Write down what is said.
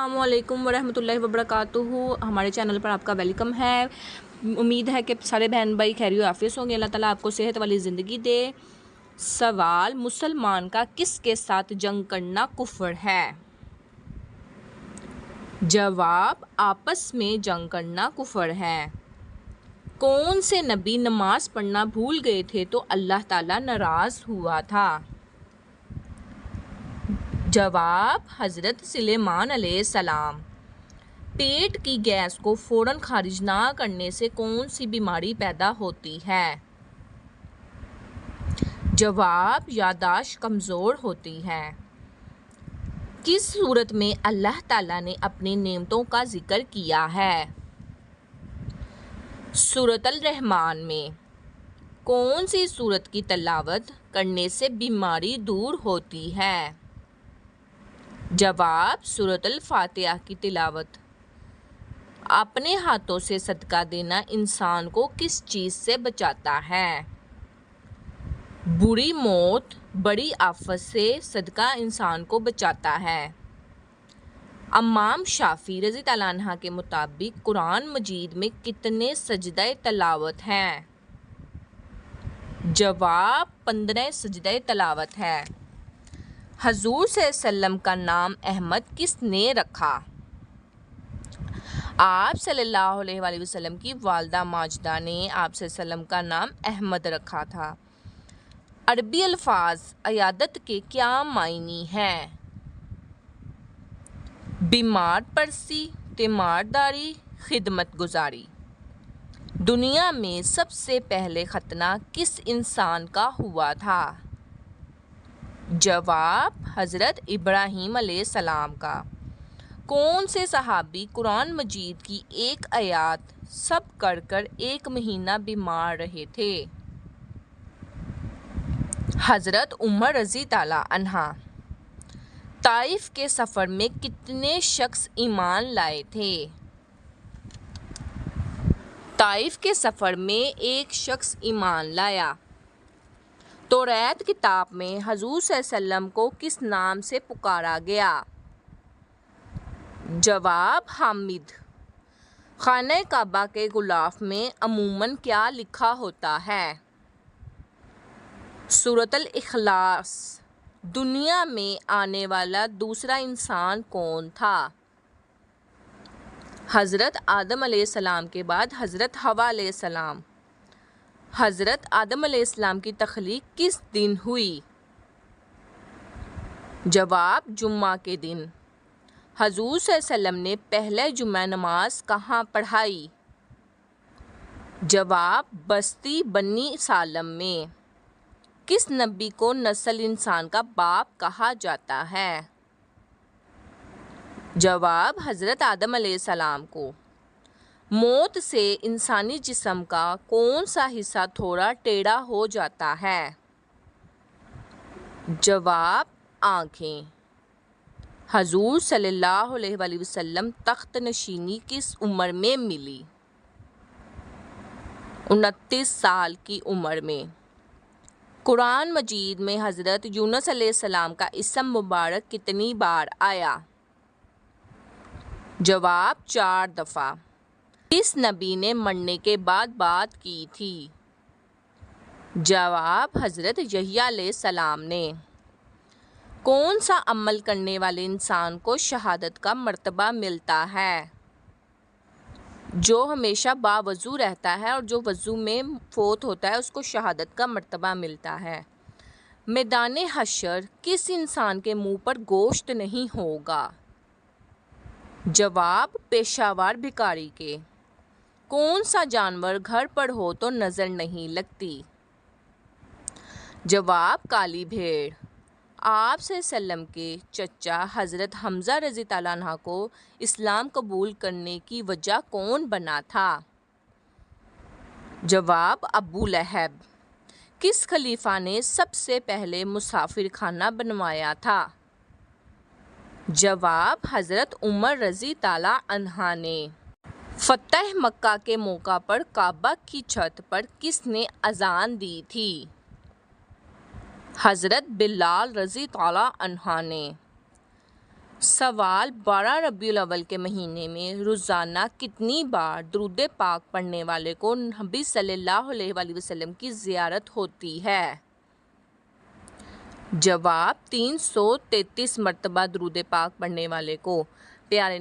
السلام علیکم ورحمۃ اللہ وبرکاتہ۔ ہمارے چینل پر آپ کا ویلکم ہے۔ امید ہے کہ سارے بہن بھائی خیر و عافیت ہوں گے۔ اللہ تعالیٰ آپ کو صحت والی زندگی دے۔ سوال: مسلمان کا کس کے ساتھ جنگ کرنا کفر ہے؟ جواب: آپس میں جنگ کرنا کفر ہے۔ کون سے نبی نماز پڑھنا بھول گئے تھے تو اللہ تعالیٰ ناراض ہوا تھا؟ جواب: حضرت سلیمان علیہ السلام۔ پیٹ کی گیس کو فوراً خارج نہ کرنے سے کون سی بیماری پیدا ہوتی ہے؟ جواب: یادداشت کمزور ہوتی ہے۔ کس سورت میں اللہ تعالیٰ نے اپنی نعمتوں کا ذکر کیا ہے؟ سورۃ الرحمن میں۔ کون سی سورت کی تلاوت کرنے سے بیماری دور ہوتی ہے؟ جواب: سورۃ الفاتحہ کی تلاوت۔ اپنے ہاتھوں سے صدقہ دینا انسان کو کس چیز سے بچاتا ہے؟ بری موت، بڑی آفت سے صدقہ انسان کو بچاتا ہے۔ امام شافعی رضی اللہ عنہ کے مطابق قرآن مجید میں کتنے سجدہ تلاوت ہیں؟ جواب: 15 سجدہ تلاوت ہے۔ حضور صلی اللہ علیہ وسلم کا نام احمد کس نے رکھا؟ آپ صلی اللہ علیہ وآلہ وسلم کی والدہ ماجدہ نے آپ صلی اللہ علیہ وسلم کا نام احمد رکھا تھا۔ عربی الفاظ عیادت کے کیا معنی ہیں؟ بیمار پرسی، تیمارداری، خدمت گزاری۔ دنیا میں سب سے پہلے ختنہ کس انسان کا ہوا تھا؟ جواب: حضرت ابراہیم علیہ السلام کا۔ کون سے صحابی قرآن مجید کی ایک آیت سب کر کر 1 مہینہ بیمار رہے تھے؟ حضرت عمر رضی اللہ عنہ۔ طائف کے سفر میں کتنے شخص ایمان لائے تھے؟ طائف کے سفر میں 1 شخص ایمان لایا۔ توریت کتاب میں حضور صلی اللہ علیہ وسلم کو کس نام سے پکارا گیا؟ جواب: حامد۔ خانہ کعبہ کے غلاف میں عموماً کیا لکھا ہوتا ہے؟ سورۃ الاخلاص۔ دنیا میں آنے والا دوسرا انسان کون تھا؟ حضرت آدم علیہ السلام کے بعد حضرت حوا علیہ السلام۔ حضرت آدم علیہ السلام کی تخلیق کس دن ہوئی؟ جواب: جمعہ کے دن۔ حضور صلی اللہ علیہ وسلم نے پہلے جمعہ نماز کہاں پڑھائی؟ جواب: بستی بنی سالم میں۔ کس نبی کو نسل انسان کا باپ کہا جاتا ہے؟ جواب: حضرت آدم علیہ السلام کو۔ موت سے انسانی جسم کا کون سا حصہ تھوڑا ٹیڑھا ہو جاتا ہے؟ جواب: آنکھیں۔ حضور صلی اللہ علیہ وآلہ وسلم تخت نشینی کس عمر میں ملی؟ 29 سال کی عمر میں۔ قرآن مجید میں حضرت یونس علیہ السلام کا اسم مبارک کتنی بار آیا؟ جواب: 4 دفعہ۔ کس نبی نے مرنے کے بعد بات کی تھی؟ جواب: حضرت یحییٰ علیہ السلام نے۔ کون سا عمل کرنے والے انسان کو شہادت کا مرتبہ ملتا ہے؟ جو ہمیشہ باوضو رہتا ہے اور جو وضو میں فوت ہوتا ہے اس کو شہادت کا مرتبہ ملتا ہے۔ میدان حشر کس انسان کے منہ پر گوشت نہیں ہوگا؟ جواب: پیشہ ور بھکاری کے۔ کون سا جانور گھر پر ہو تو نظر نہیں لگتی؟ جواب: کالی بھیڑ۔ آپ صلی اللہ علیہ وسلم کے چچا حضرت حمزہ رضی اللہ عنہ کو اسلام قبول کرنے کی وجہ کون بنا تھا؟ جواب: ابو لہب۔ کس خلیفہ نے سب سے پہلے مسافر خانہ بنوایا تھا؟ جواب: حضرت عمر رضی اللہ عنہ نے۔ فتح مکہ کے موقع پر کعبہ کی چھت پر کس نے اذان دی تھی؟ حضرت بلال رضی اللہ عنہ نے۔ سوال 12 ربیع الاول کے مہینے میں روزانہ کتنی بار درود پاک پڑھنے والے کو نبی صلی اللہ علیہ وآلہ وسلم کی زیارت ہوتی ہے؟ جواب 333 مرتبہ درود پاک پڑھنے والے کو پیارے